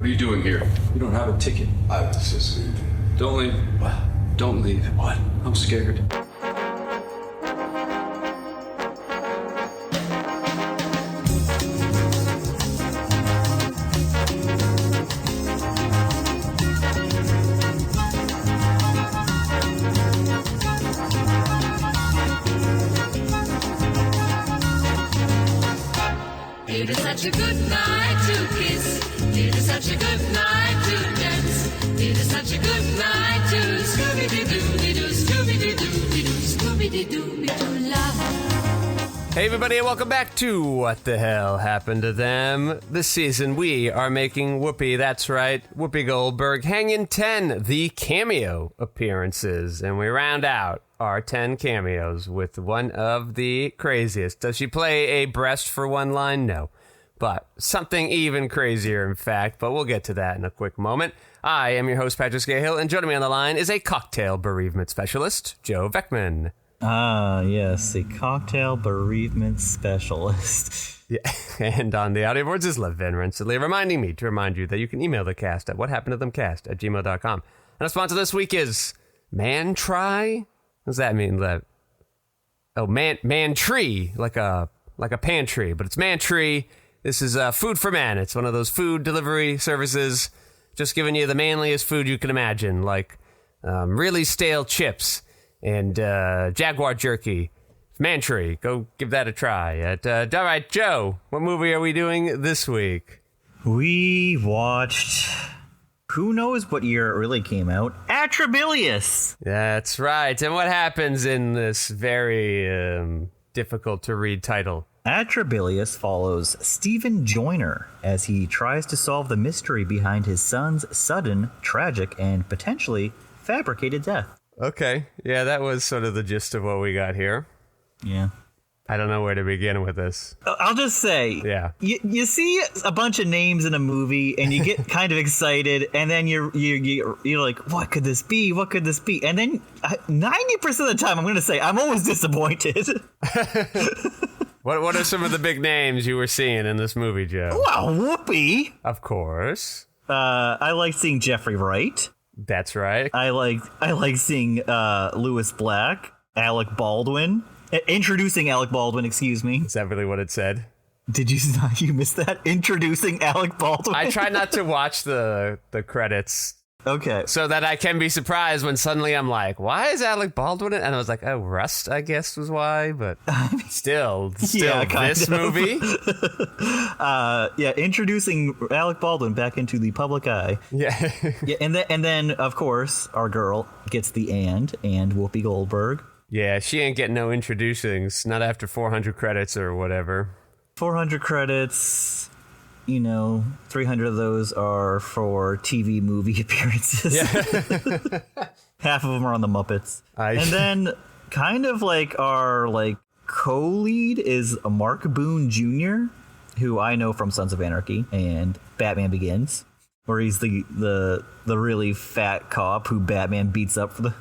What are you doing here? You don't have a ticket. I was just leaving. Don't leave. What? Don't leave. What? I'm scared. It is such a good night to kiss. It is such a good night to dance. It is such a good night to Scooby-Doo-Doo-Doo, Scooby-Doo-Doo-Doo, Scooby-Doo-Doo-Doo, love. Hey everybody, and welcome back to What the Hell Happened to Them. This season we are making Whoopi, that's right, Whoopi Goldberg, Hangin Ten, the cameo appearances. And we round out our 10 cameos with one of the craziest. Does she play a breast for one line? No. But something even crazier, in fact. But we'll get to that in a quick moment. I am your host, Patrick Skeyhill, and joining me on the line is a cocktail bereavement specialist, Joe Vekeman. Ah, yes, a cocktail bereavement specialist. Yeah, and on the audio boards is Levin Rensselaer, reminding me to remind you that you can email the cast at whathappenedtothemcast@gmail.com. And our sponsor this week is Man Try. What does that mean, Lev? Oh, man tree, like a pantry, but it's Man Tree. This is Food for Man. It's one of those food delivery services, just giving you the manliest food you can imagine, like really stale chips and Jaguar jerky. Man Tree, go give that a try. All right, Joe, what movie are we doing this week? We watched, who knows what year it really came out, Atrabilious. That's right. And what happens in this very difficult to read title? Atrabilious follows Stephen Joyner as he tries to solve the mystery behind his son's sudden, tragic, and potentially fabricated death. Okay. Yeah, that was sort of the gist of what we got here. Yeah. I don't know where to begin with this. I'll just say, Yeah. you see a bunch of names in a movie and you get kind of excited, and then you're like, what could this be? What could this be? And then 90% of the time, I'm going to say, I'm always disappointed. What are some of the big names you were seeing in this movie, Joe? Wow, Whoopi. Of course. I like seeing Jeffrey Wright. That's right. I like seeing Lewis Black, Alec Baldwin. Introducing Alec Baldwin, excuse me. Is that really what it said? Did you miss that? Introducing Alec Baldwin. I try not to watch the credits. Okay. So that I can be surprised when suddenly I'm like, why is Alec Baldwin in it? And I was like, oh, Rust, I guess, was why. But still Yeah, this movie? Yeah, introducing Alec Baldwin back into the public eye. Yeah. Yeah, and then, of course, our girl gets the and Whoopi Goldberg. Yeah, she ain't getting no introducings, not after 400 credits or whatever. 400 credits, 300 of those are for TV movie appearances. Yeah. Half of them are on the Muppets. And then kind of like our co-lead is Mark Boone Jr., who I know from Sons of Anarchy and Batman Begins, where he's the really fat cop who Batman beats up for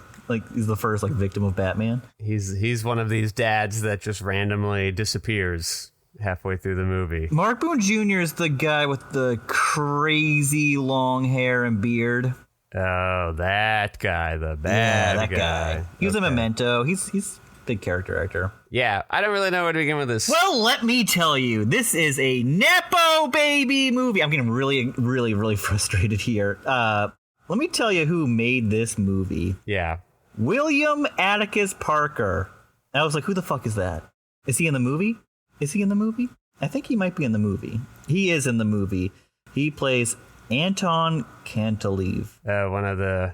he's the first victim of Batman. He's one of these dads that just randomly disappears halfway through the movie. Mark Boone Jr. is the guy with the crazy long hair and beard. Oh, that guy, the bad guy. He was a Memento. He's a big character actor. Yeah, I don't really know where to begin with this. Well, let me tell you, this is a Nepo baby movie. I'm getting really, really, really frustrated here. Let me tell you who made this movie. Yeah. William Atticus Parker. I was like, who the fuck is that? Is he in the movie? I think he might be in the movie. He is in the movie. He plays Anton Cantileve. One of the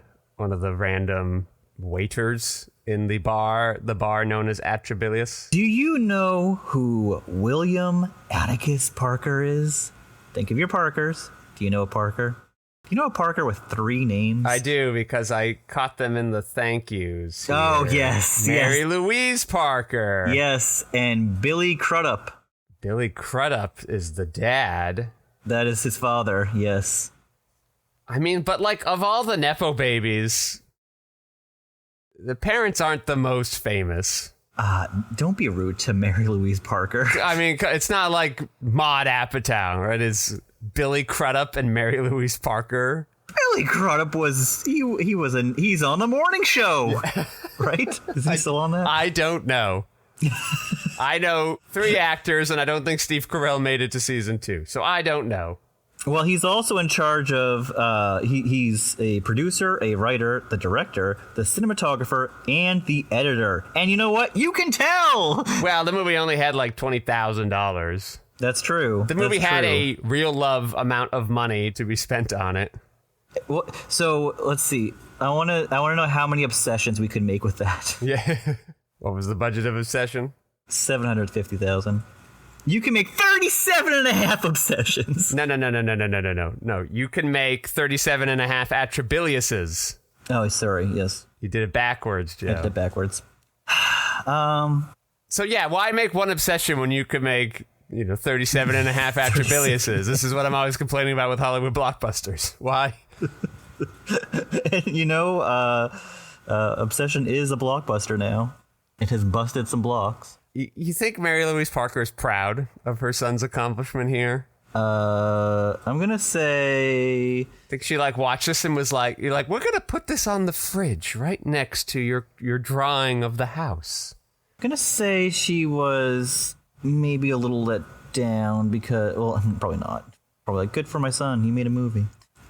random waiters in the bar known as Atrabilious. Do you know who William Atticus Parker is? Think of your Parkers. Do you know a Parker? Do you know a Parker with 3 names? I do, because I caught them in the thank yous. Oh, here. yes. Mary Louise Parker. Yes, and Billy Crudup. Billy Crudup is the dad. That is his father, yes. I mean, but of all the Nepo babies, the parents aren't the most famous. Don't be rude to Mary Louise Parker. I mean, it's not like Maude Apatow, right? It's Billy Crudup and Mary Louise Parker. Billy Crudup he's on the morning show, right? Is he still on that? I don't know. I know 3 actors, and I don't think Steve Carell made it to season 2, so I don't know. Well, he's also in charge of, he's a producer, a writer, the director, the cinematographer, and the editor. And you know what? You can tell! Well, the movie only had like $20,000. That's true. The movie had a real love amount of money to be spent on it. Well, so, let's see. I want to know how many obsessions we could make with that. Yeah. What was the budget of Obsession? $750,000. You can make 37 and a half obsessions. No. No, you can make 37 and a half Atrabiliouses. Oh, sorry. Yes. You did it backwards, Joe. I did it backwards. So yeah, why make one obsession when you could make, 37 and a half Atrabiliouses? This is what I'm always complaining about with Hollywood blockbusters. Why? Obsession is a blockbuster now. It has busted some blocks. You think Mary Louise Parker is proud of her son's accomplishment here? I'm gonna say. Think she watched this and was like, we're gonna put this on the fridge right next to your drawing of the house. I'm gonna say she was maybe a little let down because, well, probably not. Probably good for my son. He made a movie.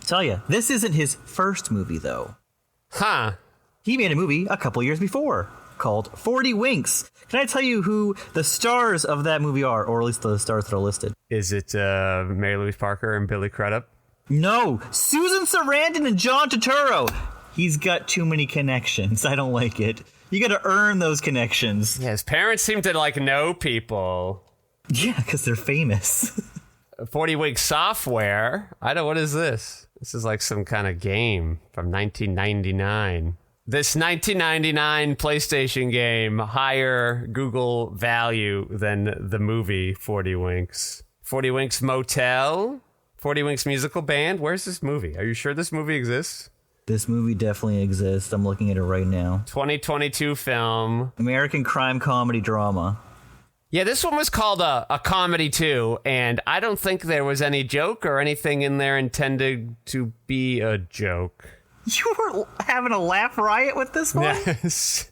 Tell ya, this isn't his first movie though. Huh? He made a movie a couple years before called 40 Winks. Can I tell you who the stars of that movie are, or at least the stars that are listed? Is it Mary Louise Parker and Billy Crudup? No, Susan Sarandon and John Turturro. He's got too many connections. I don't like it. You got to earn those connections. Yeah, his parents seem to know people. Yeah, because they're famous. 40 Winks Software. What is this? This is like some kind of game from 1999. This 1999 PlayStation game, higher Google value than the movie 40 Winks. 40 Winks Motel? 40 Winks Musical Band? Where's this movie? Are you sure this movie exists? This movie definitely exists. I'm looking at it right now. 2022 film. American crime comedy drama. Yeah, this one was called a comedy too, and I don't think there was any joke or anything in there intended to be a joke. You were having a laugh riot with this one? Yes.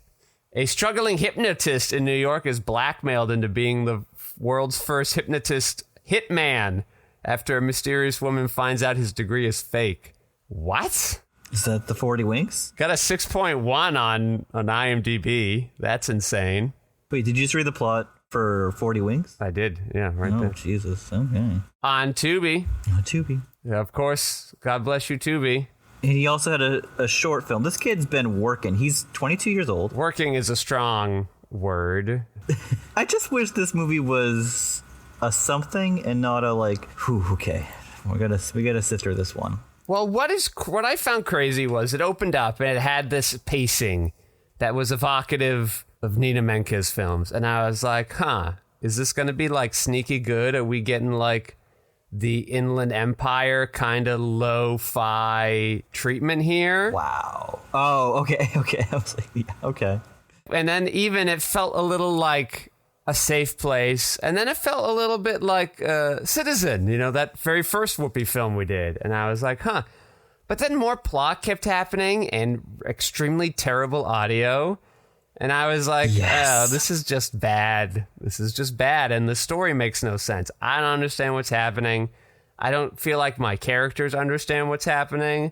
A struggling hypnotist in New York is blackmailed into being the world's first hypnotist hitman after a mysterious woman finds out his degree is fake. What? Is that the 40 Winks? Got a 6.1 on IMDb. That's insane. Wait, did you just read the plot for 40 Winks? I did, yeah, right there. Oh, Jesus, okay. On Tubi. On Tubi. Yeah, of course. God bless you, Tubi. And he also had a short film. This kid's been working. He's 22 years old. Working is a strong word. I just wish this movie was a something and not a okay. We gotta sit through this one. Well, what I found crazy was it opened up and it had this pacing that was evocative of Nina Menke's films. And I was like, is this going to be sneaky good? Are we getting the Inland Empire kind of lo-fi treatment here? Wow. Oh, okay. I was like, yeah, okay. And then even it felt a little like a safe place. And then it felt a little bit like Citizen, that very first Whoopi film we did. And I was like, But then more plot kept happening and extremely terrible audio. And I was like, yes. Oh, this is just bad. This is just bad. And the story makes no sense. I don't understand what's happening. I don't feel like my characters understand what's happening.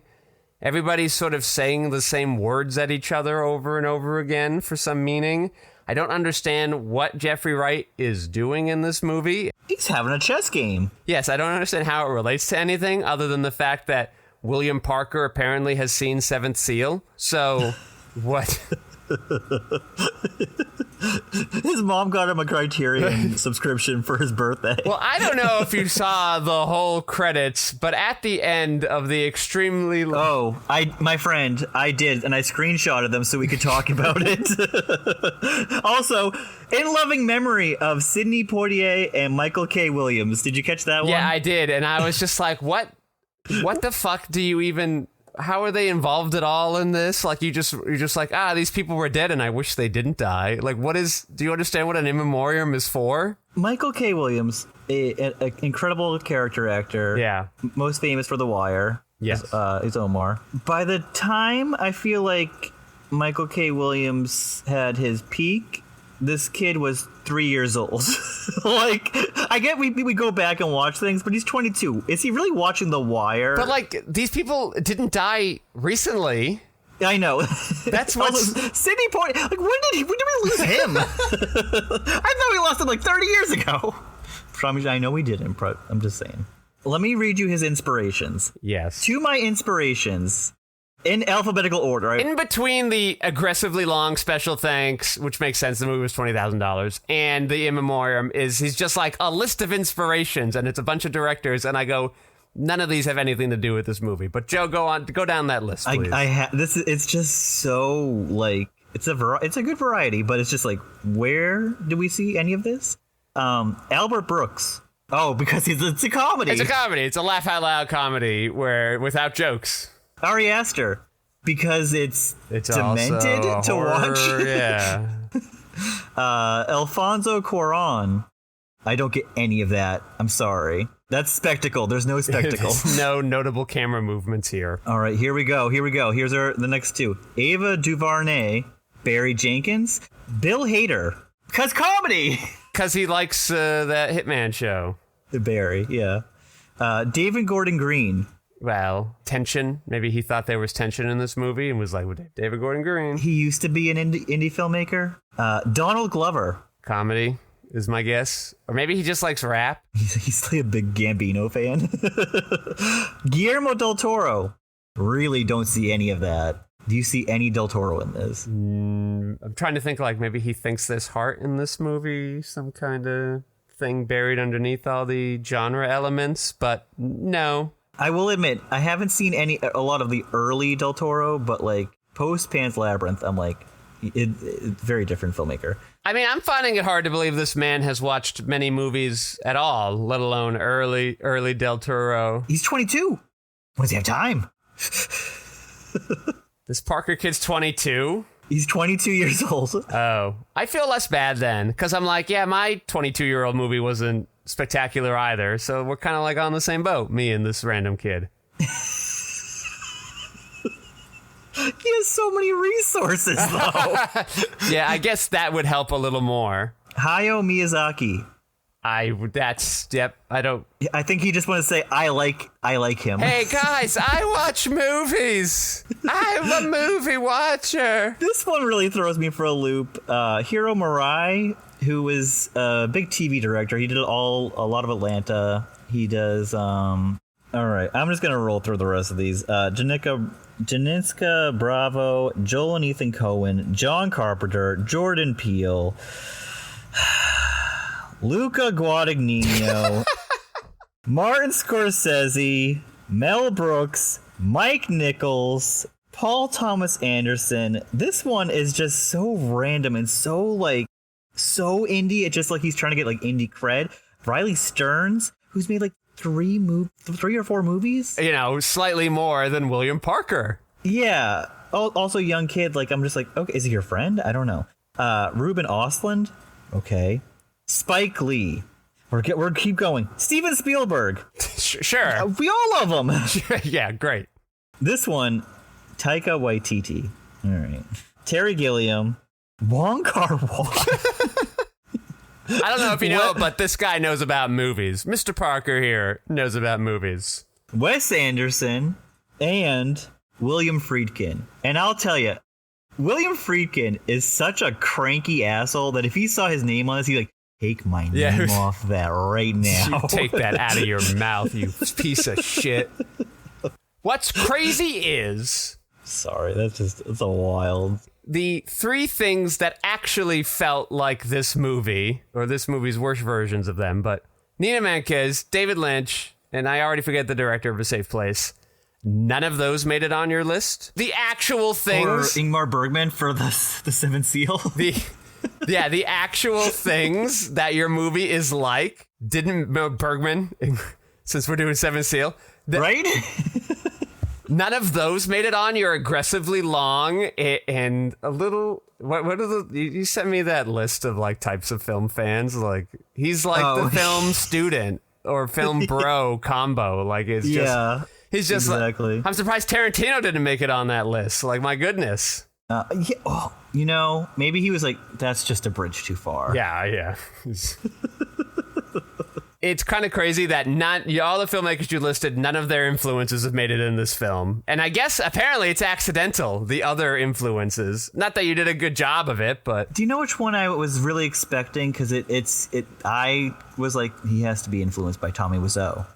Everybody's sort of saying the same words at each other over and over again for some meaning. I don't understand what Jeffrey Wright is doing in this movie. He's having a chess game. Yes, I don't understand how it relates to anything other than the fact that William Parker apparently has seen Seventh Seal. So, what? His mom got him a Criterion subscription for his birthday. Well, I don't know if you saw the whole credits, but at the end of the extremely... my friend, I did, and I screenshotted them so we could talk about it. Also, in loving memory of Sidney Poitier and Michael K. Williams. Did you catch that one? Yeah, I did, and I was just like, what the fuck do you even... how are they involved at all in this? Like, you're just like, these people were dead and I wish they didn't die. Like, do you understand what an in memoriam is for? Michael K. Williams, an incredible character actor. Yeah. Most famous for The Wire. Yes. Is Omar. By the time I feel like Michael K. Williams had his peak, this kid was 3 years old. Like, I get we go back and watch things, but he's 22. Is he really watching The Wire? But, like, these people didn't die recently. I know. That's what's... Sidney Poitier. Like, when did we lose him? I thought we lost him like 30 years ago. I know we didn't, but I'm just saying. Let me read you his inspirations. Yes. To my inspirations, in alphabetical order. Right? In between the aggressively long special thanks, which makes sense, the movie was $20,000, and the in memoriam he's just like a list of inspirations, and it's a bunch of directors, and I go, none of these have anything to do with this movie. But Joe, go down that list, please. It's just so like it's a good variety, but it's just like, where do we see any of this? Albert Brooks. Oh, because it's a comedy. It's a comedy. It's a laugh out loud comedy without jokes. Ari Aster, because it's demented to watch. Yeah. Alfonso Cuarón. I don't get any of that. I'm sorry. That's spectacle. There's no spectacle. There's no notable camera movements here. All right, here we go. Here's the next two. Ava DuVernay, Barry Jenkins, Bill Hader. Because comedy. Because he likes that Hitman show. Barry, yeah. David Gordon Green. Well, tension. Maybe he thought there was tension in this movie and was like, well, David Gordon Green. He used to be an indie filmmaker. Donald Glover. Comedy is my guess. Or maybe he just likes rap. He's like a big Gambino fan. Guillermo del Toro. Really don't see any of that. Do you see any Del Toro in this? I'm trying to think, like, maybe he thinks there's heart in this movie, some kind of thing buried underneath all the genre elements, but no. I will admit, I haven't seen a lot of the early Del Toro, but like post Pan's Labyrinth, I'm like, very different filmmaker. I mean, I'm finding it hard to believe this man has watched many movies at all, let alone early Del Toro. He's 22. When does he have time? This Parker kid's 22. He's 22 years old. Oh, I feel less bad then, because I'm like, yeah, my 22-year-old movie wasn't spectacular either, so we're kind of like on the same boat, me and this random kid. He has so many resources, though. Yeah, I guess that would help a little more. Hayao Miyazaki. I think he just want to say, I like him. Hey, guys, I watch movies. I'm a movie watcher. This one really throws me for a loop. Hiro Murai, who is a big TV director. He did a lot of Atlanta. He does, all right, I'm just going to roll through the rest of these. Janicka Bravo, Joel and Ethan Coen, John Carpenter, Jordan Peele, Luca Guadagnino, Martin Scorsese, Mel Brooks, Mike Nichols, Paul Thomas Anderson. This one is just so random and so indie. It's just like he's trying to get like indie cred. Riley Stearns, who's made like three or four movies. You know, slightly more than William Parker. Yeah. Also young kid. Like, I'm just like, okay, is he your friend? I don't know. Ruben Ostlund. Okay. Spike Lee. We're keep going. Steven Spielberg. Sure. We all love him. Yeah, great. This one, Taika Waititi. All right. Terry Gilliam. Wong Kar-wai. I don't know if you know, but this guy knows about movies. Mr. Parker here knows about movies. Wes Anderson and William Friedkin. And I'll tell you, William Friedkin is such a cranky asshole that if he saw his name on this, he'd be like, take my name off that right now. You take that out of your mouth, you piece of shit. What's crazy is... Sorry, it's a wild... The three things that actually felt like this movie, or this movie's worst versions of them, but Nina Manquez, David Lynch, and I already forget the director of A Safe Place. None of those made it on your list. The actual things... Or Ingmar Bergman for the Seventh Seal. The actual things that your movie is like didn't Bergman, since we're doing Seventh Seal. Right? None of those made it on your aggressively long and a little... What are the... You sent me that list of, like, types of film fans. Like, he's like the film student or film bro combo. Like, it's just... He's just exactly. Like... I'm surprised Tarantino didn't make it on that list. Like, my goodness. Maybe he was like, that's just a bridge too far. Yeah. It's kind of crazy that all the filmmakers you listed, none of their influences have made it in this film. And I guess apparently it's accidental, the other influences. Not that you did a good job of it, but... Do you know which one I was really expecting? Because I was like, he has to be influenced by Tommy Wiseau.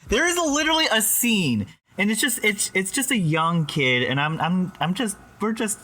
There is literally a scene, and it's just a young kid, and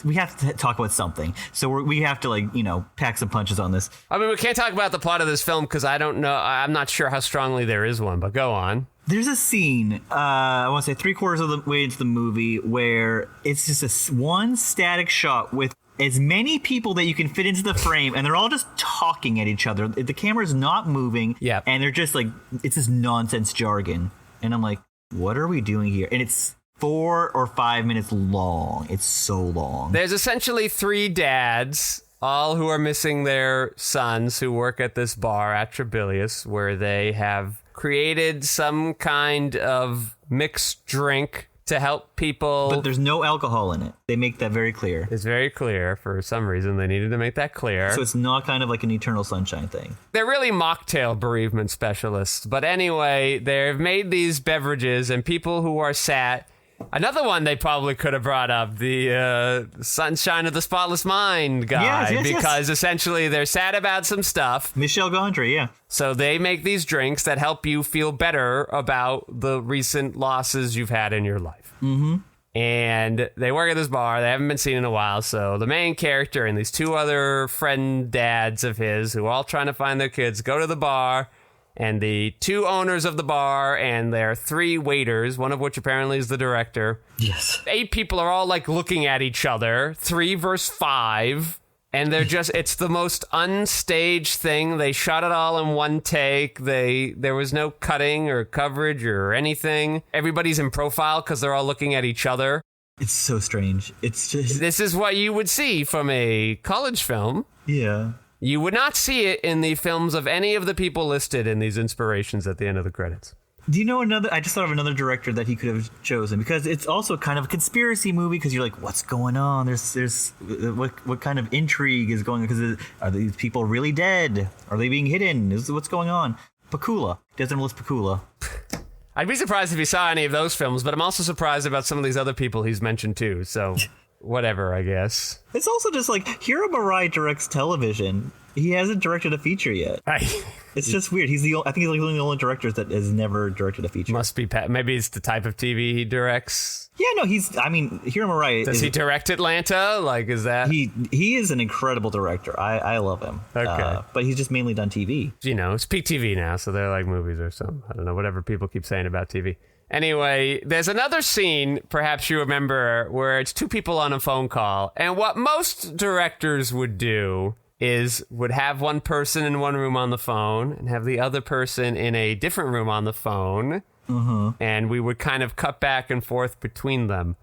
we have to talk about something. So we have to pack some punches on this. I mean, we can't talk about the plot of this film because I don't know. I'm not sure how strongly there is one, but go on. There's a scene, I want to say 3/4 of the way into the movie, where it's just one static shot with as many people that you can fit into the frame, and they're all just talking at each other. The camera's not moving, and they're just like, it's this nonsense jargon. And I'm like, what are we doing here? And it's 4 or 5 minutes long. It's so long. There's essentially 3 dads, all who are missing their sons, who work at this bar, Atrabilious, where they have created some kind of mixed drink to help people. But there's no alcohol in it. They make that very clear. It's very clear. For some reason, they needed to make that clear. So it's not kind of like an Eternal Sunshine thing. They're really mocktail bereavement specialists. But anyway, they've made these beverages, and people who are sad... Another one they probably could have brought up, the Sunshine of the Spotless Mind guy, yes, because essentially they're sad about some stuff. Michel Gondry, yeah. So they make these drinks that help you feel better about the recent losses you've had in your life. Mm-hmm. And they work at this bar. They haven't been seen in a while. So the main character and these 2 other friend dads of his, who are all trying to find their kids, go to the bar. And the 2 owners of the bar and their 3 waiters, one of which apparently is the director. Yes. 8 people are all like looking at each other, 3 versus 5. And they're just, it's the most unstaged thing. They shot it all in one take. There was no cutting or coverage or anything. Everybody's in profile because they're all looking at each other. It's so strange. It's just... This is what you would see from a college film. Yeah. You would not see it in the films of any of the people listed in these inspirations at the end of the credits. Do you know I just thought of another director that he could have chosen, because it's also kind of a conspiracy movie, because you're like, what's going on? There's what kind of intrigue is going on? Because are these people really dead? Are they being hidden? What's going on? Pakula. Desmond Ellis Pakula. I'd be surprised if he saw any of those films, but I'm also surprised about some of these other people he's mentioned too. So whatever, I guess. It's also just like, Hiro Murai directs television. He hasn't directed a feature yet. It's just weird. I think he's like one of the only directors that has never directed a feature. Must be maybe it's the type of TV he directs. Yeah, no, Hiro Murai. Does he direct Atlanta? Like, is that he is an incredible director. I love him. Okay, but he's just mainly done TV. You know, it's peak TV now, so they're like movies or something. I don't know, whatever people keep saying about TV. Anyway, there's another scene, perhaps you remember, where it's 2 people on a phone call, and what most directors would do would have one person in one room on the phone and have the other person in a different room on the phone, and we would kind of cut back and forth between them.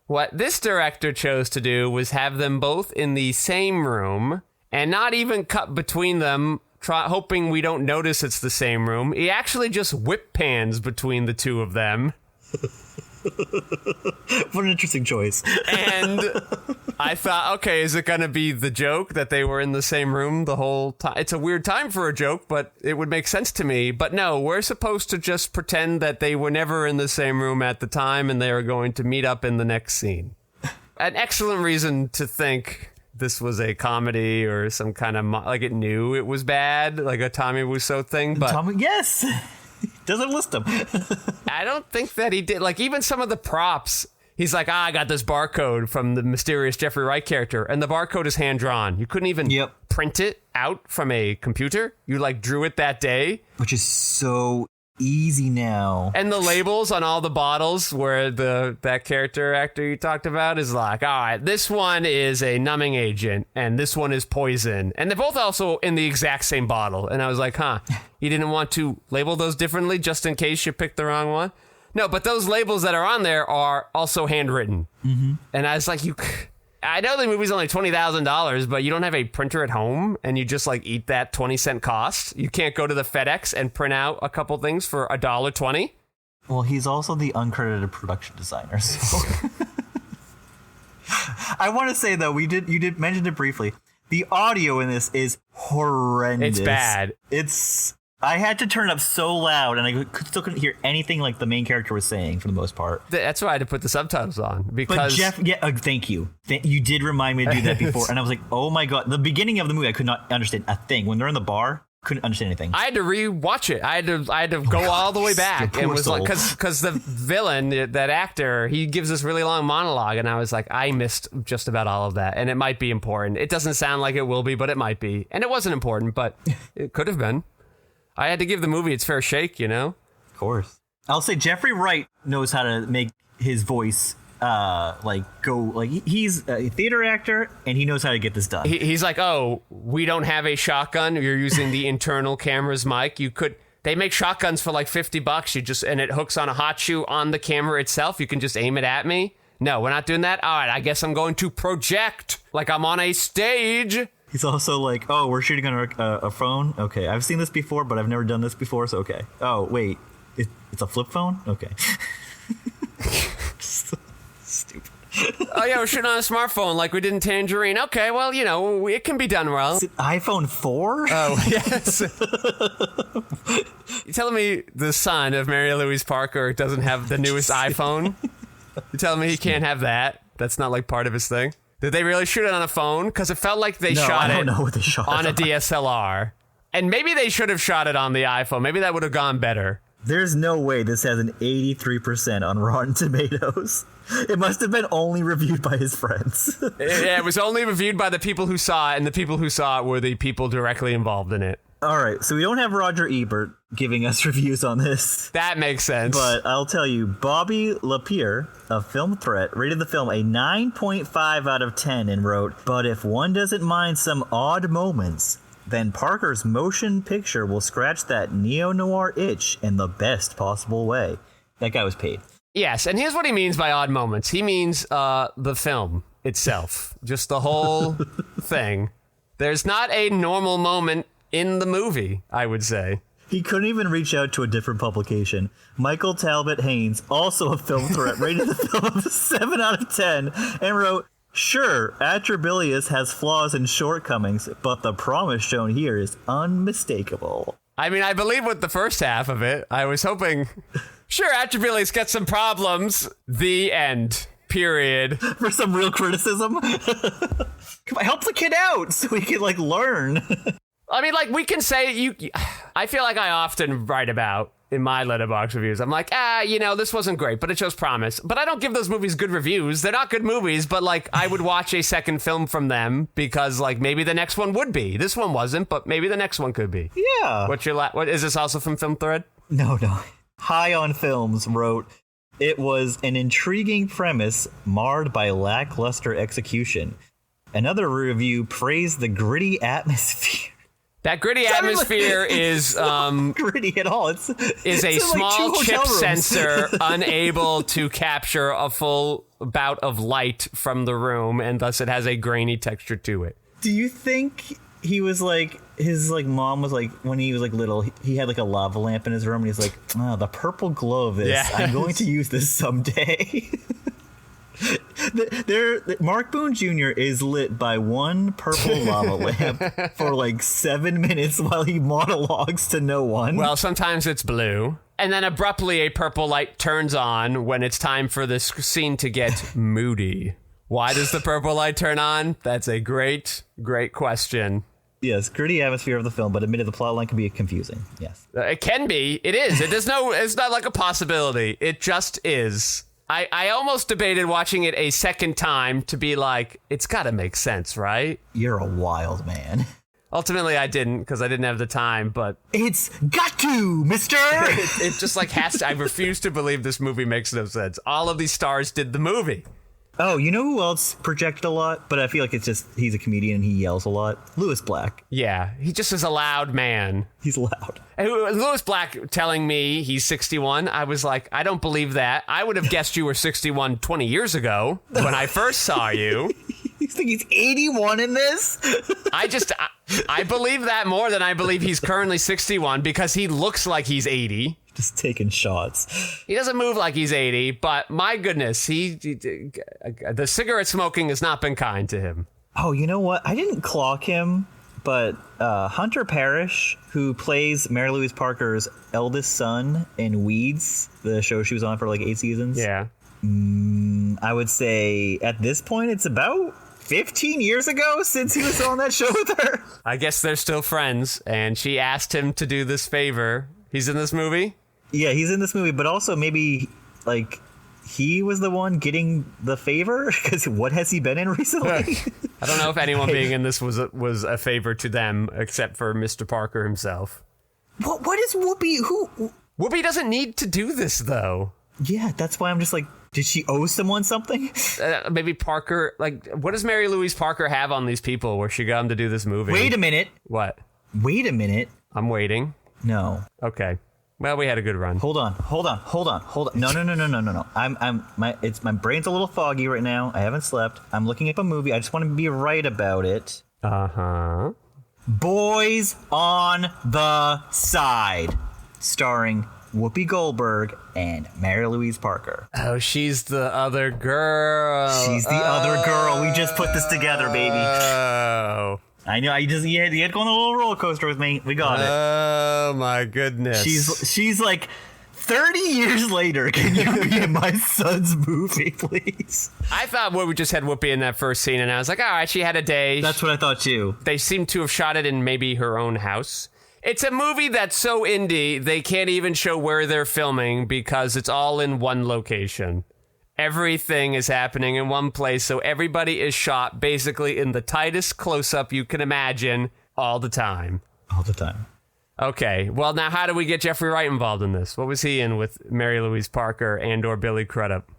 What this director chose to do was have them both in the same room and not even cut between them, hoping we don't notice it's the same room. He actually just whip pans between the 2 of them. What an interesting choice. And I thought, okay, is it going to be the joke that they were in the same room the whole time? It's a weird time for a joke, but it would make sense to me. But no, we're supposed to just pretend that they were never in the same room at the time and they are going to meet up in the next scene. An excellent reason to think this was a comedy or some kind of, like it knew it was bad, like a Tommy Wiseau thing. But yes! Doesn't list them. I don't think that he did. Like, even some of the props, he's like, I got this barcode from the mysterious Jeffrey Wright character, and the barcode is hand-drawn. You couldn't even print it out from a computer. You, like, drew it that day. Which is so easy now. And the labels on all the bottles where that character actor you talked about is like, all right, this one is a numbing agent, and this one is poison. And they're both also in the exact same bottle. And I was like, you didn't want to label those differently just in case you picked the wrong one? No, but those labels that are on there are also handwritten. Mm-hmm. And I was like, I know the movie's only $20,000, but you don't have a printer at home and you just like eat that 20-cent cost. You can't go to the FedEx and print out a couple things for $1.20. Well, he's also the uncredited production designer. So. I want to say though, you did mention it briefly. The audio in this is horrendous. It's bad. I had to turn it up so loud, and I still couldn't hear anything like the main character was saying for the most part. That's why I had to put the subtitles on. Because but Jeff, thank you. You did remind me to do that before, and I was like, oh my god. The beginning of the movie, I could not understand a thing. When they're in the bar, couldn't understand anything. I had to re-watch it. I had to go all the way back. And was like, because the villain, that actor, he gives this really long monologue, and I was like, I missed just about all of that. And it might be important. It doesn't sound like it will be, but it might be. And it wasn't important, but it could have been. I had to give the movie its fair shake, you know? Of course. I'll say Jeffrey Wright knows how to make his voice he's a theater actor and he knows how to get this done. He's like, oh, we don't have a shotgun. You're using the internal camera's mic. They make shotguns for like $50. And it hooks on a hot shoe on the camera itself. You can just aim it at me. No, we're not doing that. All right, I guess I'm going to project like I'm on a stage. He's also like, oh, we're shooting on a phone? Okay, I've seen this before, but I've never done this before, so okay. Oh, wait, it's a flip phone? Okay. Stupid. Oh, yeah, we're shooting on a smartphone like we did in Tangerine. Okay, well, you know, it can be done well. Is it iPhone 4? Oh, yes. You telling me the son of Mary Louise Parker doesn't have the newest iPhone? You telling me he can't have that? That's not like part of his thing? Did they really shoot it on a phone? Because it felt like they shot it on a DSLR. And maybe they should have shot it on the iPhone. Maybe that would have gone better. There's no way this has an 83% on Rotten Tomatoes. It must have been only reviewed by his friends. It was only reviewed by the people who saw it, and the people who saw it were the people directly involved in it. All right, so we don't have Roger Ebert giving us reviews on this. That makes sense. But I'll tell you, Bobby Lapierre of Film Threat rated the film a 9.5 out of 10 and wrote, but if one doesn't mind some odd moments, then Parker's motion picture will scratch that neo-noir itch in the best possible way. That guy was paid. Yes, and here's what he means by odd moments. He means the film itself. Just the whole thing. There's not a normal moment in the movie, I would say. He couldn't even reach out to a different publication. Michael Talbot Haynes, also a Film Threat, rated the film a 7 out of 10 and wrote, sure, Atrabilious has flaws and shortcomings, but the promise shown here is unmistakable. I mean, I believe with the first half of it. I was hoping, sure, Atrabilious got some problems. The end. Period. For some real criticism? Come on, help the kid out so he can, learn. I mean, we can say I feel like I often write about in my Letterboxd reviews. I'm like, this wasn't great, but it shows promise. But I don't give those movies good reviews. They're not good movies, but I would watch a second film from them because maybe the next one would be. This one wasn't, but maybe the next one could be. Yeah. What is this also from Film Thread? No. High on Films wrote, it was an intriguing premise marred by lackluster execution. Another review praised the gritty atmosphere. That gritty atmosphere is gritty at all. It's a small chip sensor unable to capture a full bout of light from the room, and thus it has a grainy texture to it. Do you think he was his mom was when he was little, he had a lava lamp in his room, and he's like, oh, the purple glow of this. Yeah. I'm going to use this someday. Mark Boone Jr. is lit by one purple lava lamp for 7 minutes while he monologues to no one. Well, sometimes it's blue. And then abruptly a purple light turns on when it's time for this scene to get moody. Why does the purple light turn on? That's a great, great question. Yes, gritty atmosphere of the film, but admitted the plotline can be confusing. Yes. It can be. It is. It's not a possibility. It just is. I almost debated watching it a second time to be it's got to make sense, right? You're a wild man. Ultimately, I didn't because I didn't have the time, but... It's got to, mister! it just has to... I refuse to believe this movie makes no sense. All of these stars did the movie. Oh, you know who else projected a lot? But I feel like it's just he's a comedian and he yells a lot. Lewis Black. Yeah, he just is a loud man. He's loud. And Lewis Black telling me he's 61, I was like, I don't believe that. I would have guessed you were 61 20 years ago when I first saw you. You think he's 81 in this? I believe that more than I believe he's currently 61 because he looks like he's 80. Just taking shots. He doesn't move like he's 80, but my goodness, the cigarette smoking has not been kind to him. Oh, you know what? I didn't clock him, but Hunter Parrish, who plays Mary Louise Parker's eldest son in Weeds, the show she was on for like 8 seasons. Yeah. I would say at this point, it's about 15 years ago since he was on that show with her. I guess they're still friends, and she asked him to do this favor. He's in this movie? Yeah, he's in this movie, but also maybe, like, he was the one getting the favor? Because what has he been in recently? I don't know if anyone being in this was a favor to them, except for Mr. Parker himself. What is Whoopi? Whoopi doesn't need to do this, though. Yeah, that's why I'm just like, did she owe someone something? Maybe Parker, like, what does Mary Louise Parker have on these people where she got them to do this movie? Wait a minute. What? Wait a minute. I'm waiting. No. Okay. Well, we had a good run. Hold on. No. My brain's a little foggy right now. I haven't slept. I'm looking up a movie. I just want to be right about it. Uh-huh. Boys on the Side, starring Whoopi Goldberg and Mary Louise Parker. Oh, she's the other girl. She's the other girl. We just put this together, baby. Oh. I know. You had to go on a little roller coaster with me. We got it. Oh my goodness. She's like 30 years later. Can you be in my son's movie, please? I thought we just had Whoopi in that first scene, and I was like, all right, she had a day. That's what I thought too. They seem to have shot it in maybe her own house. It's a movie that's so indie, they can't even show where they're filming because it's all in one location. Everything is happening in one place, so everybody is shot basically in the tightest close-up you can imagine all the time. All the time. Okay, well, now how do we get Jeffrey Wright involved in this? What was he in with Mary Louise Parker and or Billy Crudup?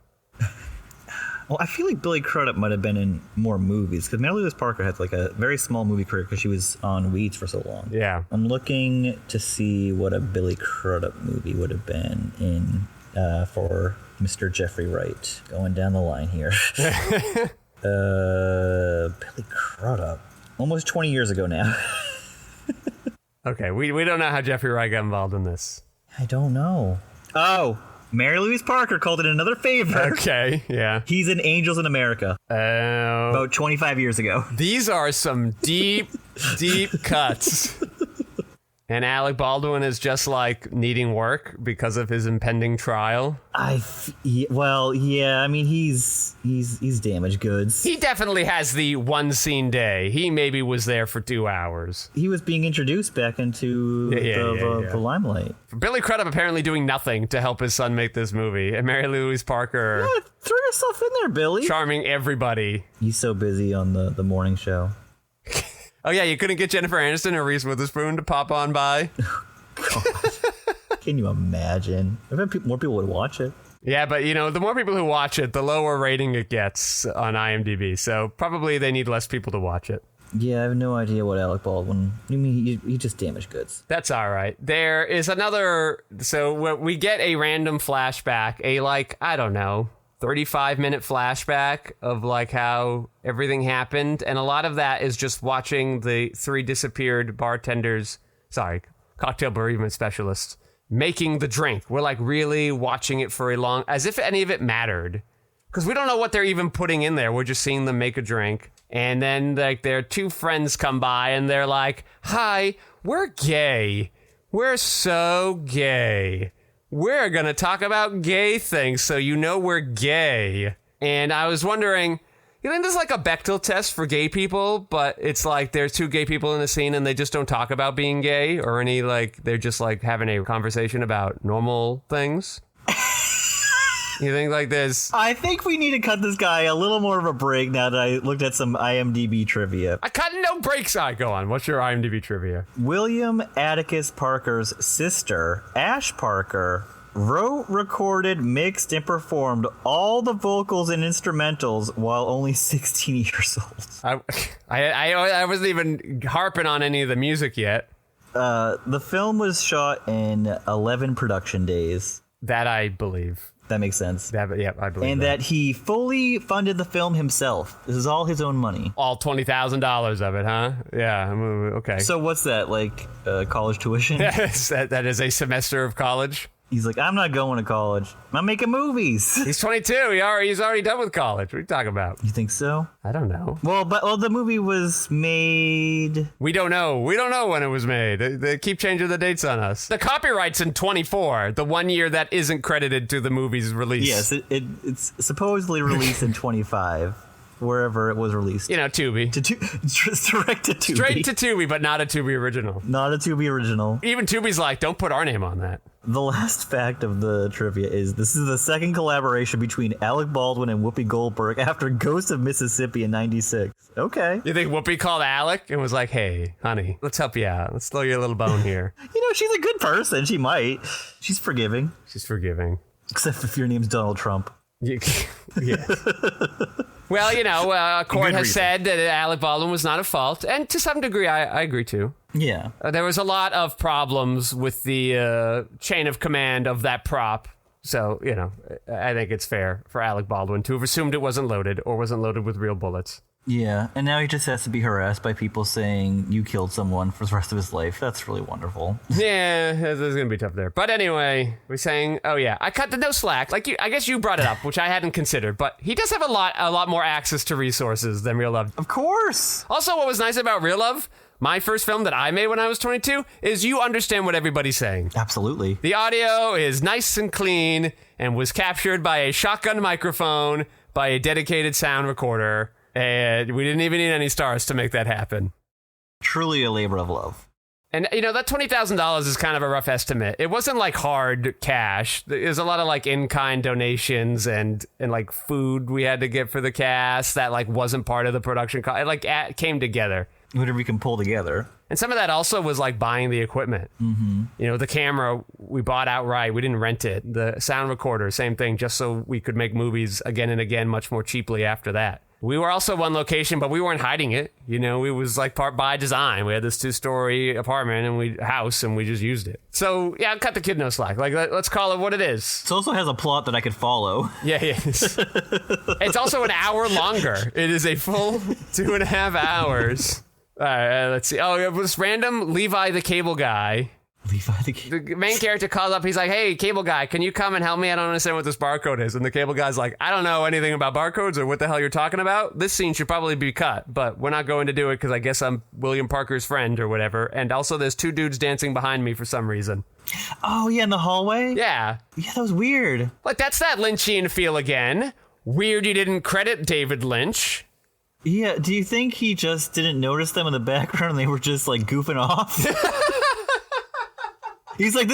Well, I feel like Billy Crudup might have been in more movies because Mary Louise Parker had like a very small movie career because she was on Weeds for so long. Yeah. I'm looking to see what a Billy Crudup movie would have been in for Mr. Jeffrey Wright. Going down the line here. Billy Crudup. Almost 20 years ago now. Okay, we don't know how Jeffrey Wright got involved in this. I don't know. Oh, Mary Louise Parker called it another favor. Okay, yeah. He's in Angels in America. About 25 years ago. These are some deep, deep cuts. And Alec Baldwin is just like needing work because of his impending trial. Well, yeah. I mean, he's damaged goods. He definitely has the one scene day. He maybe was there for 2 hours. He was being introduced back into the limelight. Billy Crudup apparently doing nothing to help his son make this movie, and Mary Louise Parker. Yeah, throw yourself in there, Billy. Charming everybody. He's so busy on the morning show. Oh, yeah, you couldn't get Jennifer Aniston or Reese Witherspoon to pop on by? God. Can you imagine? I bet more people would watch it. Yeah, but, you know, the more people who watch it, the lower rating it gets on IMDb. So probably they need less people to watch it. Yeah, I have no idea what Alec Baldwin... I mean, he just damaged goods. That's all right. There is another... So we get a random flashback, I don't know, 35-minute flashback of like how everything happened, and a lot of that is just watching the 3 disappeared cocktail bereavement specialists making the drink. We're like really watching it for as if any of it mattered, because we don't know what they're even putting in there. We're just seeing them make a drink, and then like their 2 friends come by and they're like, "Hi, we're gay. We're so gay. We're going to talk about gay things, so you know we're gay." And I was wondering, you think this is like a Bechdel test for gay people, but it's like there's 2 gay people in the scene and they just don't talk about being gay or any, like, they're just like having a conversation about normal things? You think like this? I think we need to cut this guy a little more of a break now that I looked at some IMDb trivia. I cut no breaks. All right, go on. What's your IMDb trivia? William Atticus Parker's sister, Ash Parker, wrote, recorded, mixed, and performed all the vocals and instrumentals while only 16 years old. I wasn't even harping on any of the music yet. The film was shot in 11 production days. That I believe. That makes sense. I believe and that he fully funded the film himself. This is all his own money. All $20,000 of it, huh? Yeah, okay. So what's that, like college tuition? That is a semester of college. He's like, I'm not going to college. I'm making movies. He's 22. He's already done with college. What are you talking about? You think so? I don't know. Well, the movie was made... We don't know. We don't know when it was made. They keep changing the dates on us. The copyright's in 24, the 1 year that isn't credited to the movie's release. Yes, it's supposedly released in 25. Wherever it was released. You know, Tubi. It's direct to Tubi. Straight to Tubi, but not a Tubi original. Not a Tubi original. Even Tubi's like, don't put our name on that. The last fact of the trivia is this is the second collaboration between Alec Baldwin and Whoopi Goldberg after Ghost of Mississippi in 96. Okay. You think Whoopi called Alec and was like, hey, honey, let's help you out. Let's throw you a little bone here. She's a good person. She might. She's forgiving. She's forgiving. Except if your name's Donald Trump. Yeah. Well, a court has said that Alec Baldwin was not at fault, and to some degree, I agree too. Yeah. There was a lot of problems with the chain of command of that prop, so, I think it's fair for Alec Baldwin to have assumed it wasn't loaded or wasn't loaded with real bullets. Yeah, and now he just has to be harassed by people saying you killed someone for the rest of his life. That's really wonderful. Yeah, it's going to be tough there. But anyway, we're saying, oh yeah, I cut the no slack. I guess you brought it up, which I hadn't considered, but he does have a lot more access to resources than Real Love. Of course. Also, what was nice about Real Love, my first film that I made when I was 22, is you understand what everybody's saying. Absolutely. The audio is nice and clean and was captured by a shotgun microphone by a dedicated sound recorder. And we didn't even need any stars to make that happen. Truly a labor of love. And, that $20,000 is kind of a rough estimate. It wasn't like hard cash. There's a lot of like in-kind donations and like food we had to get for the cast that like wasn't part of the production cost. It came together. Whatever we can pull together. And some of that also was like buying the equipment. Mm-hmm. The camera we bought outright. We didn't rent it. The sound recorder, same thing, just so we could make movies again and again much more cheaply after that. We were also one location, but we weren't hiding it. It was like part by design. We had this 2-story apartment and we just used it. So yeah, cut the kid no slack. Let's call it what it is. It also has a plot that I could follow. Yeah, yes. It's also an hour longer. It is a full 2.5 hours. All right, let's see. Oh, it was random Levi the cable guy. The main character calls up. He's like, hey, cable guy, can you come and help me? I don't understand what this barcode is. And the cable guy's like, I don't know anything about barcodes or what the hell you're talking about. This scene should probably be cut, but we're not going to do it because I guess I'm William Parker's friend or whatever. And also there's 2 dudes dancing behind me for some reason. Oh, yeah, in the hallway? Yeah. Yeah, that was weird. That's that Lynchian feel again. Weird you didn't credit David Lynch. Yeah, do you think he just didn't notice them in the background and they were just like goofing off? He's like,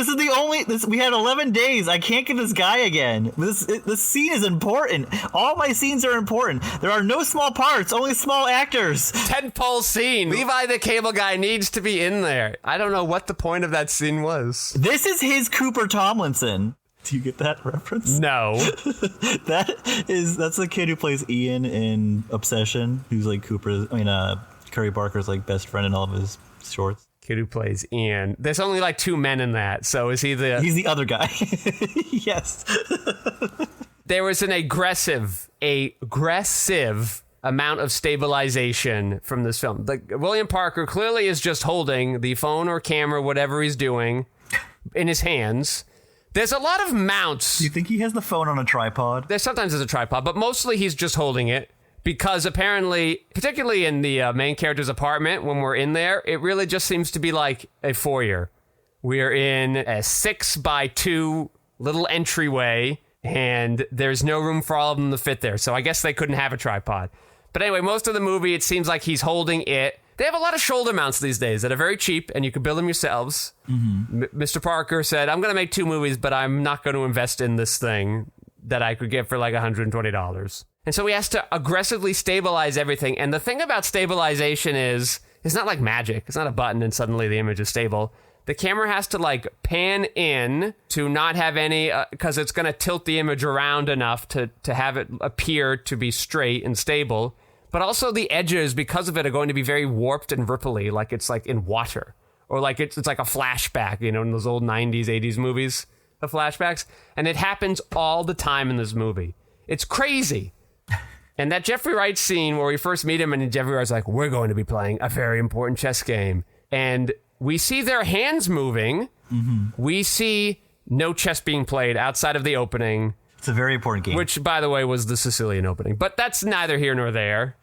we had 11 days. I can't get this guy again. This scene is important. All my scenes are important. There are no small parts, only small actors. Tentpole scene. Levi the cable guy needs to be in there. I don't know what the point of that scene was. This is his Cooper Tomlinson. Do you get that reference? No. That's the kid who plays Ian in Obsession, who's like Curry Barker's like best friend in all of his shorts. Kid who plays Ian. There's only like 2 men in that, so is he the... He's the other guy. Yes. There was an aggressive amount of stabilization from this film. William Parker clearly is just holding the phone or camera, whatever he's doing, in his hands. There's a lot of mounts. Do you think he has the phone on a tripod? Sometimes there's a tripod, but mostly he's just holding it. Because apparently, particularly in the main character's apartment, when we're in there, it really just seems to be like a foyer. We're in a 6x2 little entryway, and there's no room for all of them to fit there. So I guess they couldn't have a tripod. But anyway, most of the movie, it seems like he's holding it. They have a lot of shoulder mounts these days that are very cheap, and you can build them yourselves. Mm-hmm. Mr. Parker said, I'm going to make 2 movies, but I'm not going to invest in this thing that I could get for like $120. And so he has to aggressively stabilize everything. And the thing about stabilization is, it's not like magic. It's not a button and suddenly the image is stable. the camera has to like pan in to not have any, because it's going to tilt the image around enough to have it appear to be straight and stable. But also the edges, because of it, are going to be very warped and ripply, like it's like in water. Or like it's like a flashback, you know, in those old 90s, 80s movies, the flashbacks. And it happens all the time in this movie. It's crazy. And that Jeffrey Wright scene where we first meet him and Jeffrey Wright's like, we're going to be playing a very important chess game. And we see their hands moving. Mm-hmm. We see no chess being played outside of the opening. It's a very important game. Which, by the way, was the Sicilian opening. But that's neither here nor there.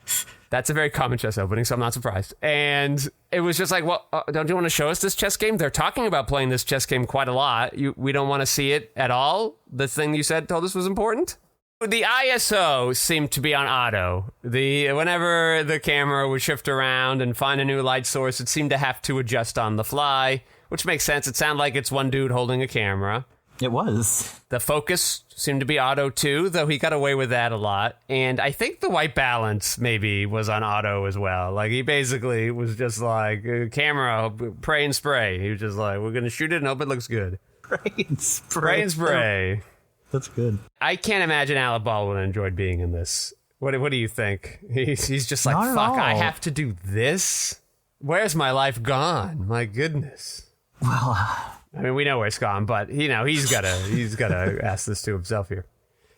That's a very common chess opening, so I'm not surprised. And it was just like, well, don't you want to show us this chess game? They're talking about playing this chess game quite a lot. We don't want to see it at all? The thing you told us was important? The ISO seemed to be on auto. Whenever the camera would shift around and find a new light source, it seemed to have to adjust on the fly, which makes sense. It sounded like it's one dude holding a camera. It was. The focus seemed to be auto too, though he got away with that a lot. And I think the white balance maybe was on auto as well. Like he basically was just like, camera, pray and spray. He was just like, we're going to shoot it and hope it looks good. Pray and spray. Pray and spray. That's good. I can't imagine Alec Baldwin enjoyed being in this. What do you think? He's just like, fuck, I have to do this? Where's my life gone? My goodness. Well, I mean, we know where it's gone, but you know, he's gotta ask this to himself here.